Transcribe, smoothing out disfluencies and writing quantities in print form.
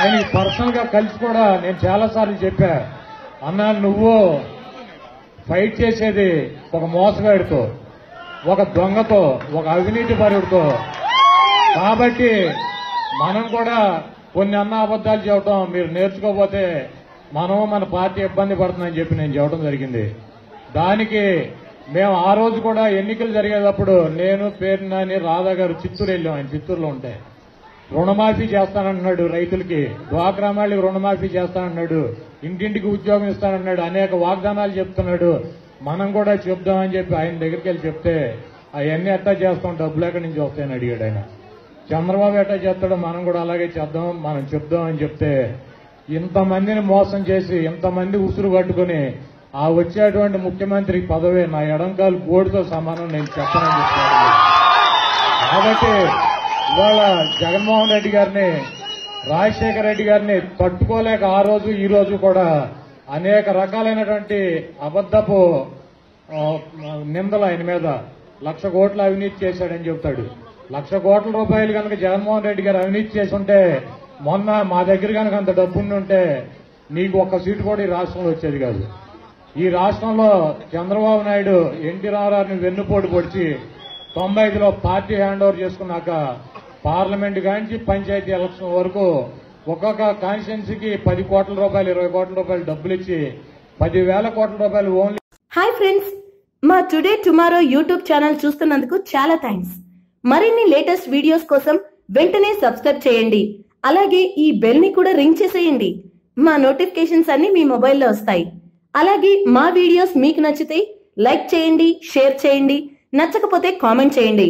ఆయన పర్సనల్ గా కలిసి కూడా నేను చాలా సార్లు చెప్పా, అన్నా నువ్వు ఫైట్ చేసేది ఒక మోసగాడితో, ఒక దొంగతో, ఒక అవినీతి పరుడితో. కాబట్టి మనం కూడా కొన్ని అన్న అబద్దాలు చెప్పడం మీరు నేర్చుకోకపోతే మనం మన పార్టీ ఇబ్బంది పడుతుందని చెప్పి నేను చెప్పడం జరిగింది. దానికి మేము ఆ రోజు కూడా ఎన్నికలు జరిగేటప్పుడు నేను పేరు నాని రాధా గారు చిత్తూరు వెళ్ళాం. ఆయన చిత్తూరులో ఉంటే రుణమాఫీ చేస్తానన్నాడు, రైతులకి డ్వాక్రా మహిళలకు రుణమాఫీ చేస్తానన్నాడు, ఇంటింటికి ఉద్యోగం ఇస్తానన్నాడు, అనేక వాగ్దానాలు చెప్తున్నాడు. మనం కూడా చెప్దామని చెప్పి ఆయన దగ్గరికి వెళ్ళి చెప్తే అవన్నీ ఎట్టా చేస్తాం, డబ్బులు ఎక్కడి నుంచి వస్తాయని అడిగాడు ఆయన. చంద్రబాబు ఎట్టా చేస్తాడో మనం కూడా అలాగే చేద్దాం, మనం చెప్దాం అని చెప్తే ఇంతమందిని మోసం చేసి ఇంతమంది ఉసురు పట్టుకుని ఆ వచ్చేటువంటి ముఖ్యమంత్రి పదవి నా ఎడంకాలు గోడుతో సమానం నేను చెప్పనని చెప్తాను. కాబట్టి ఇవాళ జగన్మోహన్ రెడ్డి గారిని, రాజశేఖర రెడ్డి గారిని తట్టుకోలేక ఆ రోజు ఈ రోజు కూడా అనేక రకాలైనటువంటి అబద్దపు నిందలు ఆయన మీద 1,00,000 కోట్ల అవినీతి చేశాడని చెబుతాడు. 1,00,000 కోట్ల రూపాయలు కనుక జగన్మోహన్ రెడ్డి గారు అవినీతి చేసి ఉంటే, మొన్న మా దగ్గర కనుక అంత డబ్బుండి ఉంటే నీకు ఒక్క సీటు కూడా ఈ రాష్ట్రంలో వచ్చేది కాదు. ఈ రాష్ట్రంలో చంద్రబాబు నాయుడు ఎన్టీ రామారావుని వెన్నుపోటు పొడిచి 95లో పార్టీ హ్యాండ్ ఓవర్ చేసుకున్నాక పార్లమెంట్ కాంచి పంచాయతీ ఎలక్షన్ వరకు ఒక్కొక్క కాన్స్టిట్యున్సీకి 10 కోట్ల రూపాయలు 20 కోట్ల రూపాయలు డబ్బులు ఇచ్చి 10,000 కోట్ల రూపాయలు ఓన్లీ. హాయ్ ఫ్రెండ్స్, మా టుడే టుమారో యూట్యూబ్ ఛానల్ చూస్తున్నందుకు చాలా థ్యాంక్స్. మరిన్ని లేటెస్ట్ వీడియోస్ కోసం వెంటనే సబ్స్క్రైబ్ చేయండి. అలాగే ఈ బెల్ ని కూడా రింగ్ చేసేయండి. మా నోటిఫికేషన్స్ అన్ని మీ మొబైల్లో వస్తాయి. అలాగే మా వీడియోస్ మీకు నచ్చితే లైక్ చేయండి, షేర్ చేయండి, నచ్చకపోతే కామెంట్ చేయండి.